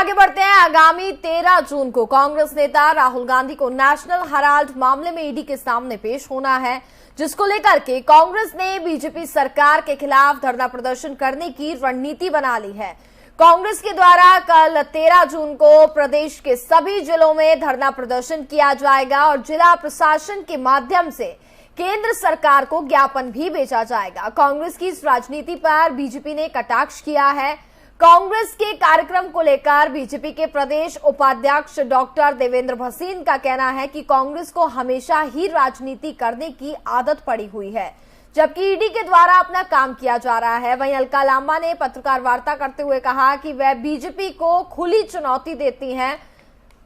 आगे बढ़ते हैं। आगामी 13 जून को कांग्रेस नेता राहुल गांधी को नेशनल हेराल्ड मामले में ईडी के सामने पेश होना है, जिसको लेकर के कांग्रेस ने बीजेपी सरकार के खिलाफ धरना प्रदर्शन करने की रणनीति बना ली है। कांग्रेस के द्वारा कल 13 जून को प्रदेश के सभी जिलों में धरना प्रदर्शन किया जाएगा और जिला प्रशासन के माध्यम से केंद्र सरकार को ज्ञापन भी भेजा जाएगा। कांग्रेस की इस राजनीति पर बीजेपी ने कटाक्ष किया है। कांग्रेस के कार्यक्रम को लेकर बीजेपी के प्रदेश उपाध्यक्ष डॉक्टर देवेंद्र भसीन का कहना है कि कांग्रेस को हमेशा ही राजनीति करने की आदत पड़ी हुई है, जबकि ईडी के द्वारा अपना काम किया जा रहा है। वहीं अलका लांबा ने पत्रकार वार्ता करते हुए कहा कि वह बीजेपी को खुली चुनौती देती हैं।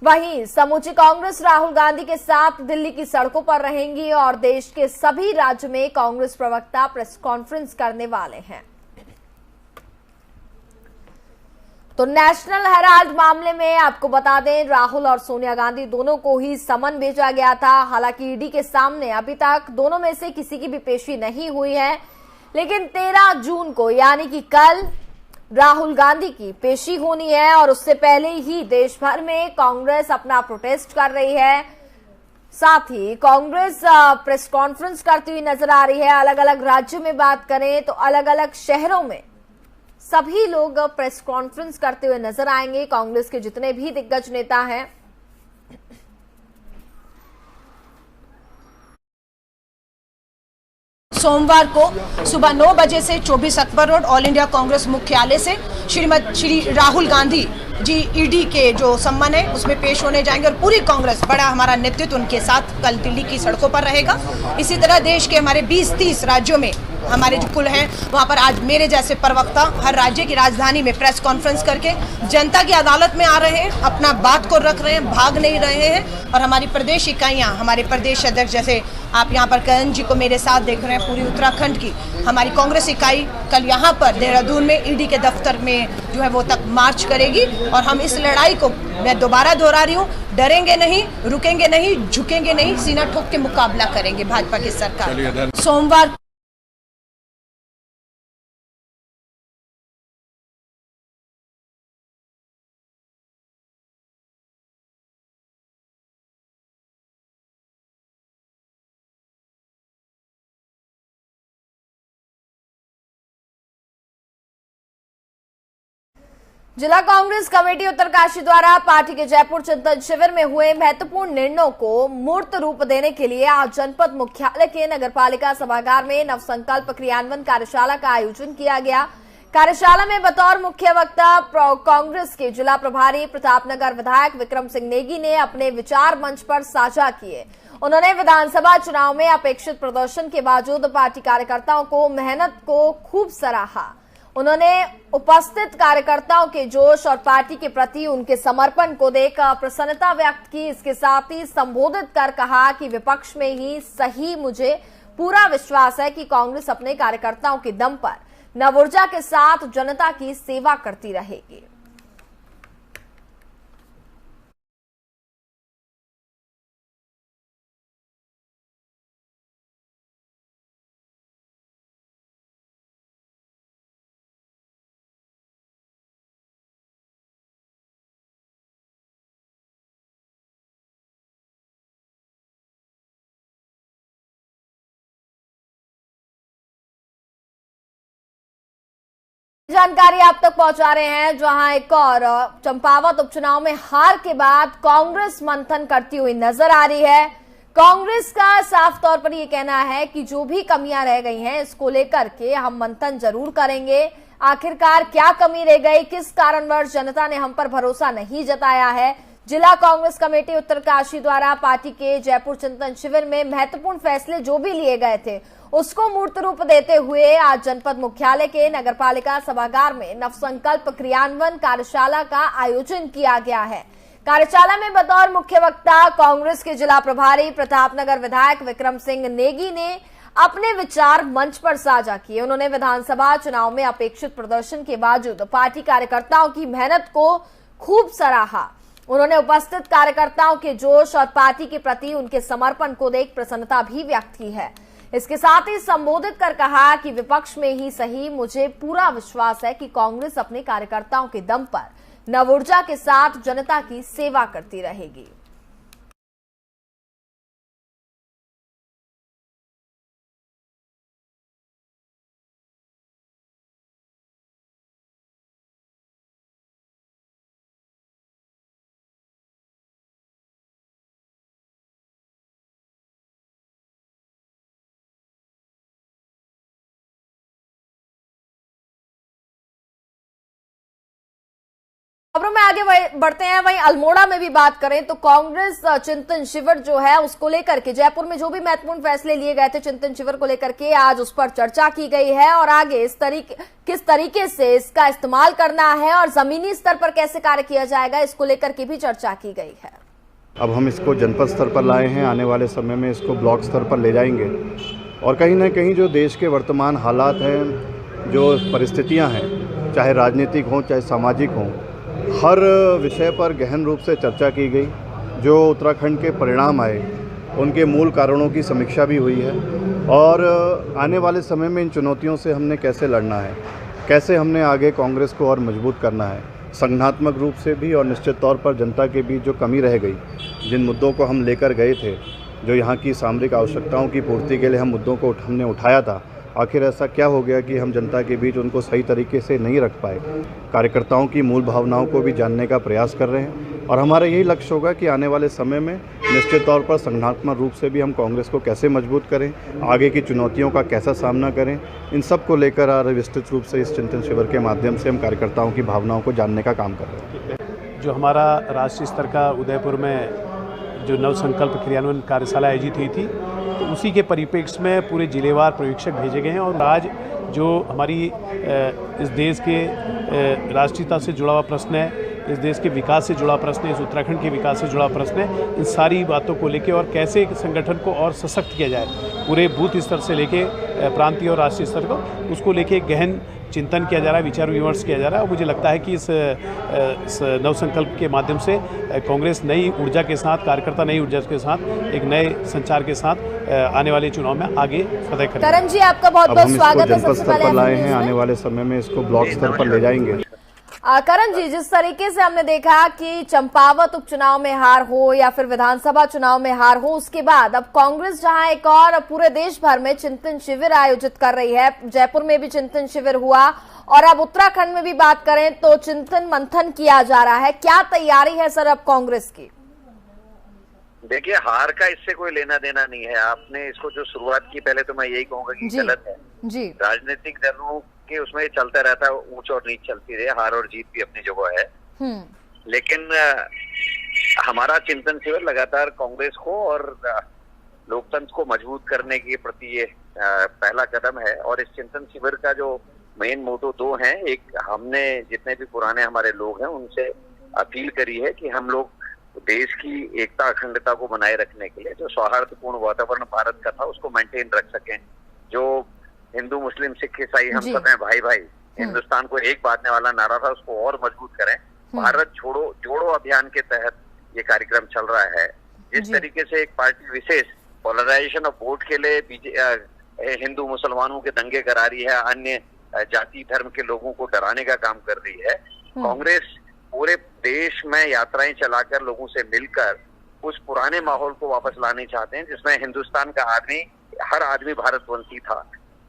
वहीं समूची कांग्रेस राहुल गांधी के साथ दिल्ली की सड़कों पर रहेंगी और देश के सभी राज्य में कांग्रेस प्रवक्ता प्रेस कॉन्फ्रेंस करने वाले हैं। तो नेशनल हेराल्ड मामले में आपको बता दें, राहुल और सोनिया गांधी दोनों को ही समन भेजा गया था। हालांकि ईडी के सामने अभी तक दोनों में से किसी की भी पेशी नहीं हुई है, लेकिन 13 जून को यानी कि कल राहुल गांधी की पेशी होनी है और उससे पहले ही देश भर में कांग्रेस अपना प्रोटेस्ट कर रही है। साथ ही कांग्रेस प्रेस कॉन्फ्रेंस करती हुई नजर आ रही है। अलग अलग राज्यों में बात करें तो अलग अलग शहरों में सभी लोग प्रेस कॉन्फ्रेंस करते हुए नजर आएंगे। कांग्रेस के जितने भी दिग्गज नेता हैं सोमवार को सुबह 9 बजे से 24 Akbar road all India Congress मुख्यालय से श्री राहुल गांधी जी ईडी के जो सम्मन है उसमें पेश होने जाएंगे और पूरी कांग्रेस बड़ा हमारा नेतृत्व उनके साथ कल दिल्ली की सड़कों पर रहेगा। इसी तरह देश के हमारे 20-30 राज्यों में हमारे जो कुल हैं वहाँ पर आज मेरे जैसे प्रवक्ता हर राज्य की राजधानी में प्रेस कॉन्फ्रेंस करके जनता की अदालत में आ रहे हैं, अपना बात को रख रहे हैं, भाग नहीं रहे हैं। और हमारी प्रदेश इकाइयाँ, हमारे प्रदेश अध्यक्ष जैसे आप यहाँ पर करण जी को मेरे साथ देख रहे हैं, पूरी उत्तराखंड की हमारी कांग्रेस इकाई कल यहाँ पर देहरादून में ईडी के दफ्तर में जो है वो तक मार्च करेगी। और हम इस लड़ाई को मैं दोबारा दोहरा रही हूँ, डरेंगे नहीं, रुकेंगे नहीं, झुकेंगे नहीं, सीना ठोक के मुकाबला करेंगे भाजपा की सरकार। सोमवार जिला कांग्रेस कमेटी उत्तरकाशी द्वारा पार्टी के जयपुर चिंतन शिविर में हुए महत्वपूर्ण निर्णयों को मूर्त रूप देने के लिए आज जनपद मुख्यालय के नगरपालिका सभागार में नवसंकल्प क्रियान्वयन कार्यशाला का आयोजन किया गया। कार्यशाला में बतौर मुख्य वक्ता कांग्रेस के जिला प्रभारी प्रतापनगर विधायक विक्रम सिंह नेगी ने अपने विचार मंच पर साझा किए। उन्होंने विधानसभा चुनाव में अपेक्षित प्रदर्शन के बावजूद पार्टी कार्यकर्ताओं को मेहनत को खूब सराहा। उन्होंने उपस्थित कार्यकर्ताओं के जोश और पार्टी के प्रति उनके समर्पण को देख प्रसन्नता व्यक्त की। इसके साथ ही संबोधित कर कहा कि विपक्ष में ही सही मुझे पूरा विश्वास है कि कांग्रेस अपने कार्यकर्ताओं के दम पर नव ऊर्जा के साथ जनता की सेवा करती रहेगी। जानकारी आप तक पहुंचा रहे हैं, जहां एक और चंपावत उपचुनाव में हार के बाद कांग्रेस मंथन करती हुई नजर आ रही है। कांग्रेस का साफ तौर पर यह कहना है कि जो भी कमियां रह गई हैं इसको लेकर के हम मंथन जरूर करेंगे। आखिरकार क्या कमी रह गई, किस कारणवश जनता ने हम पर भरोसा नहीं जताया है। जिला कांग्रेस कमेटी उत्तरकाशी द्वारा पार्टी के जयपुर चिंतन शिविर में महत्वपूर्ण फैसले जो भी लिए गए थे उसको मूर्त रूप देते हुए आज जनपद मुख्यालय के नगरपालिका सभागार में नवसंकल्प क्रियान्वयन कार्यशाला का आयोजन किया गया है। कार्यशाला में बतौर मुख्य वक्ता कांग्रेस के जिला प्रभारी प्रतापनगर विधायक विक्रम सिंह नेगी ने अपने विचार मंच पर साझा किए। उन्होंने विधानसभा चुनाव में अपेक्षित प्रदर्शन के बावजूद पार्टी कार्यकर्ताओं की मेहनत को खूब सराहा। उन्होंने उपस्थित कार्यकर्ताओं के जोश और पार्टी के प्रति उनके समर्पण को देख प्रसन्नता भी व्यक्त की है। इसके साथ ही संबोधित कर कहा कि विपक्ष में ही सही मुझे पूरा विश्वास है कि कांग्रेस अपने कार्यकर्ताओं के दम पर नव ऊर्जा के साथ जनता की सेवा करती रहेगी। खबरों में आगे बढ़ते हैं। वहीं अल्मोड़ा में भी बात करें तो कांग्रेस चिंतन शिविर जो है उसको लेकर के जयपुर में जो भी महत्वपूर्ण फैसले लिए गए थे चिंतन शिविर को लेकर के आज उस पर चर्चा की गई है और आगे किस तरीके से इसका इस्तेमाल करना है और जमीनी स्तर पर कैसे कार्य किया जाएगा इसको लेकर के भी चर्चा की गई है। अब हम इसको जनपद स्तर पर लाए हैं, आने वाले समय में इसको ब्लॉक स्तर पर ले जाएंगे और कहीं ना कहीं जो देश के वर्तमान हालात हैं, जो परिस्थितियां हैं, चाहे राजनीतिक हों चाहे सामाजिक हों, हर विषय पर गहन रूप से चर्चा की गई। जो उत्तराखंड के परिणाम आए उनके मूल कारणों की समीक्षा भी हुई है और आने वाले समय में इन चुनौतियों से हमने कैसे लड़ना है, कैसे हमने आगे कांग्रेस को और मजबूत करना है, संगठनात्मक रूप से भी और निश्चित तौर पर जनता के बीच जो कमी रह गई, जिन मुद्दों को हम लेकर गए थे, जो यहाँ की सामरिक आवश्यकताओं की पूर्ति के लिए हम मुद्दों को हमने उठाया था, आखिर ऐसा क्या हो गया कि हम जनता के बीच उनको सही तरीके से नहीं रख पाए। कार्यकर्ताओं की मूल भावनाओं को भी जानने का प्रयास कर रहे हैं और हमारा यही लक्ष्य होगा कि आने वाले समय में निश्चित तौर पर संगठनात्मक रूप से भी हम कांग्रेस को कैसे मजबूत करें, आगे की चुनौतियों का कैसा सामना करें, इन सब को लेकर विस्तृत रूप से इस चिंतन शिविर के माध्यम से हम कार्यकर्ताओं की भावनाओं को जानने का काम कर रहे हैं। जो हमारा राष्ट्रीय स्तर का उदयपुर में जो नव संकल्प क्रियान्वयन कार्यशाला आयोजित हुई थी, तो उसी के परिप्रेक्ष्य में पूरे जिलेवार पर्यवेक्षक भेजे गए हैं और आज जो हमारी इस देश के राष्ट्रीयता से जुड़ा हुआ प्रश्न है, इस देश के विकास से जुड़ा प्रश्न है, इस उत्तराखंड के विकास से जुड़ा प्रश्न है, इन सारी बातों को लेके और कैसे संगठन को और सशक्त किया जाए, पूरे बूथ स्तर से लेके प्रांतीय और राष्ट्रीय स्तर को, उसको लेके गहन चिंतन किया जा रहा है, विचार विमर्श किया जा रहा है। और मुझे लगता है कि इस नव संकल्प के माध्यम से कांग्रेस नई ऊर्जा के साथ, कार्यकर्ता नई ऊर्जा के साथ, एक नए संचार के साथ आने वाले चुनाव में आगे फतह करेंगे। करण जी, आपका बहुत बहुत स्वागत है। सबसे पहले लाए हैं, आने वाले समय में इसको ब्लॉक स्तर पर ले जाएंगे। करण जी, जिस तरीके से हमने देखा कि चंपावत उपचुनाव में हार हो या फिर विधानसभा चुनाव में हार हो, उसके बाद अब कांग्रेस जहां एक और पूरे देश भर में चिंतन शिविर आयोजित कर रही है, जयपुर में भी चिंतन शिविर हुआ और अब उत्तराखंड में भी बात करें तो चिंतन मंथन किया जा रहा है। क्या तैयारी है सर अब कांग्रेस की? देखिए, हार का इससे कोई लेना देना नहीं है। आपने इसको जो शुरुआत की, पहले तो मैं यही कहूंगा कि गलत है जी। राजनीतिक दलों के उसमें चलता रहता है, ऊंच और नीच चलती रहे, हार और जीत भी अपनी जगह है। लेकिन हमारा चिंतन शिविर लगातार कांग्रेस को और लोकतंत्र को मजबूत करने के प्रति ये पहला कदम है। और इस चिंतन शिविर का जो मेन मोटो दो हैं, एक हमने जितने भी पुराने हमारे लोग हैं उनसे अपील करी है कि हम लोग देश की एकता अखंडता को बनाए रखने के लिए जो सौहार्दपूर्ण वातावरण भारत का था उसको मेंटेन रख सकें। जो हिंदू मुस्लिम सिख ईसाई हम सब हैं भाई भाई, हिंदुस्तान को एक बांधने वाला नारा था उसको और मजबूत करें। भारत छोड़ो जोड़ो अभियान के तहत ये कार्यक्रम चल रहा है। जिस तरीके से एक पार्टी विशेष पोलराइजेशन ऑफ वोट के लिए हिंदू मुसलमानों के दंगे करा रही है, अन्य जाति धर्म के लोगों को डराने का काम कर रही है, कांग्रेस पूरे देश में यात्राएं चलाकर लोगों से मिलकर उस पुराने माहौल को वापस लाने चाहते हैं जिसमें हिंदुस्तान का आदमी, हर आदमी भारतवंशी था,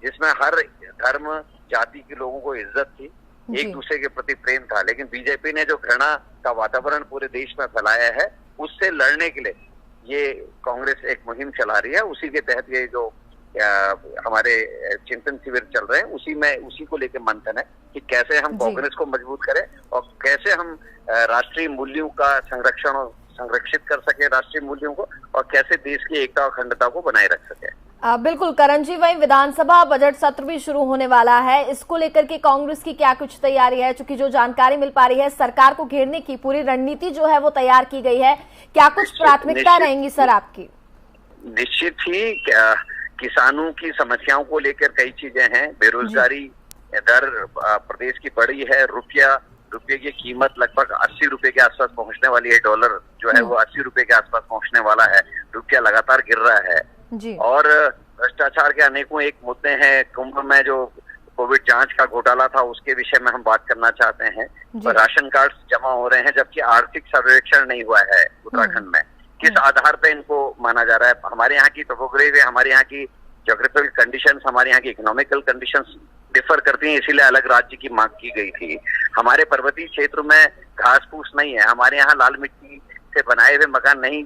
जिसमें हर धर्म जाति के लोगों को इज्जत थी, एक दूसरे के प्रति प्रेम था। लेकिन बीजेपी ने जो घृणा का वातावरण पूरे देश में फैलाया है, उससे लड़ने के लिए ये कांग्रेस एक मुहिम चला रही है। उसी के तहत ये जो हमारे चिंतन शिविर चल रहे हैं उसी को लेकर मंथन है कि कैसे हम कांग्रेस को मजबूत करें और कैसे हम राष्ट्रीय मूल्यों का संरक्षित कर सके राष्ट्रीय मूल्यों को, और कैसे देश की एकता और अखंडता को बनाए रख सके। बिल्कुल करण जी, वहीं विधानसभा बजट सत्र भी शुरू होने वाला है, इसको लेकर के कांग्रेस की क्या कुछ तैयारी है? क्योंकि जो जानकारी मिल पा रही है, सरकार को घेरने की पूरी रणनीति जो है वो तैयार की गई है। क्या कुछ प्राथमिकता रहेंगी सर आपकी? निश्चित ही किसानों की समस्याओं को लेकर कई चीजें हैं। बेरोजगारी दर प्रदेश की बढ़ी है, रुपये की कीमत लगभग 80 रुपए के आसपास पहुंचने वाली है, डॉलर जो है वो 80 रुपए के आसपास पहुंचने वाला है, रुपया लगातार गिर रहा है। और भ्रष्टाचार के अनेकों एक मुद्दे हैं। कुंभ में जो कोविड जांच का घोटाला था उसके विषय में हम बात करना चाहते हैं। राशन कार्ड जमा हो रहे हैं जबकि आर्थिक सर्वेक्षण नहीं हुआ है उत्तराखंड में। किस आधार पे इनको माना जा रहा है? हमारे यहाँ की टोपोग्राफी, हमारे यहाँ की ज्योग्राफिकल कंडीशंस, हमारे यहाँ की इकोनॉमिकल कंडीशंस डिफर करती हैं, इसीलिए अलग राज्य की मांग की गई थी। हमारे पर्वतीय क्षेत्र में घास फूस नहीं है, हमारे यहाँ लाल मिट्टी से बनाए हुए मकान नहीं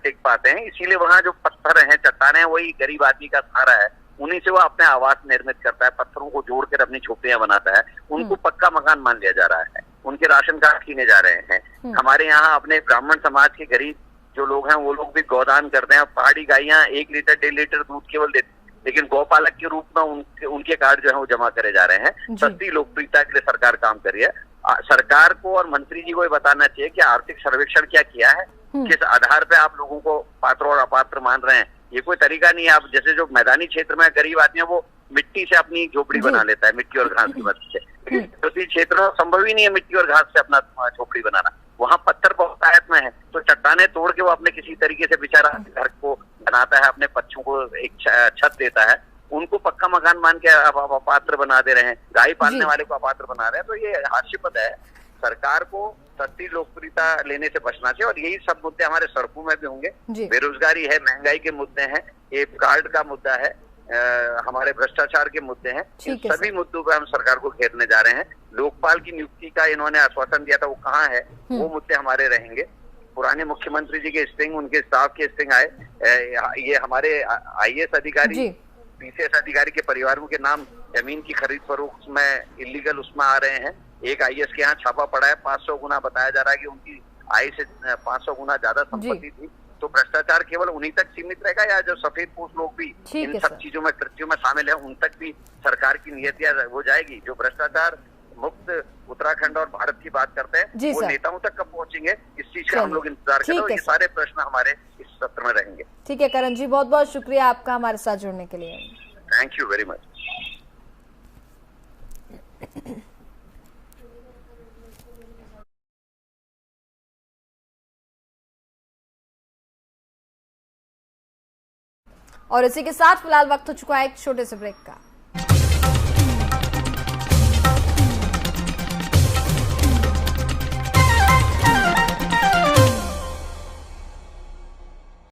टिक पाते हैं, इसीलिए वहाँ जो पत्थर हैं, चट्टाने हैं, वही गरीब आदमी का सहारा है। उन्हीं से वो अपने आवास निर्मित करता है, पत्थरों को जोड़कर अपनी झोपड़ियां बनाता है। उनको पक्का मकान मान लिया जा रहा है, उनके राशन कार्ड छीने जा रहे हैं। हमारे यहाँ अपने ब्राह्मण समाज के गरीब जो लोग हैं वो लोग भी गौदान करते हैं। पहाड़ी गायियां 1 लीटर 1.5 लीटर दूध केवल देती, लेकिन गौपालक के रूप में उनके कार्ड जो है वो जमा करे जा रहे हैं। सस्ती लोकप्रियता के लिए सरकार काम कर रही है। सरकार को और मंत्री जी को ये बताना चाहिए कि आर्थिक सर्वेक्षण क्या किया है, किस आधार पे आप लोगों को पात्र और अपात्र मान रहे हैं। ये कोई तरीका नहीं है। आप जैसे जो मैदानी क्षेत्र में गरीब आदमी है वो मिट्टी से अपनी झोपड़ी बना लेता है, मिट्टी और घास की मदद से। लेकिन क्षेत्र में संभव ही नहीं है मिट्टी और घास से अपना झोपड़ी बनाना। वहाँ पत्थर बहुत आयत में है, तो चट्टाने तोड़ के वो अपने किसी तरीके से बेचारा घर को बनाता है, अपने बच्चों को एक छत देता है। उनको पक्का मकान मान के अपात्र बना दे रहे हैं, गाय पालने वाले को अपात्र बना रहे हैं। तो ये हास्यास्पद है। सरकार को सस्ती लोकप्रियता लेने से बचना चाहिए और यही सब मुद्दे हमारे सड़कों में भी होंगे। बेरोजगारी है, महंगाई के मुद्दे हैं, एक कार्ड का मुद्दा है, हमारे भ्रष्टाचार के मुद्दे हैं। इन सभी मुद्दों पर हम सरकार को घेरने जा रहे हैं। लोकपाल की नियुक्ति का इन्होंने आश्वासन दिया था, वो कहाँ है? वो मुद्दे हमारे रहेंगे। पुराने मुख्यमंत्री जी के स्टिंग, उनके स्टाफ के स्टिंग आए। ये हमारे IAS अधिकारी, PCS अधिकारी के परिवारों के नाम जमीन की खरीद फरोख्त में इलीगल उसमें आ रहे हैं। एक IAS के यहाँ छापा पड़ा है, 500 गुना बताया जा रहा है कि उनकी आय से 500 गुना ज्यादा संपत्ति थी। तो भ्रष्टाचार केवल उन्हीं तक सीमित रहेगा या जो सफेद पोश लोग भी इन सब चीजों में, कृत्यों में शामिल है, उन तक भी सरकार की नियतियां हो जाएगी? जो भ्रष्टाचार मुक्त उत्तराखंड और भारत की बात करते हैं वो नेताओं तक कब पहुंचेंगे, इस चीज का हम लोग इंतजार करें। ये सारे प्रश्न हमारे इस सत्र में रहेंगे। ठीक है करण जी, बहुत बहुत शुक्रिया आपका हमारे साथ जुड़ने के लिए। Thank you very much. और इसी के साथ फिलहाल वक्त हो चुका है एक छोटे से ब्रेक का।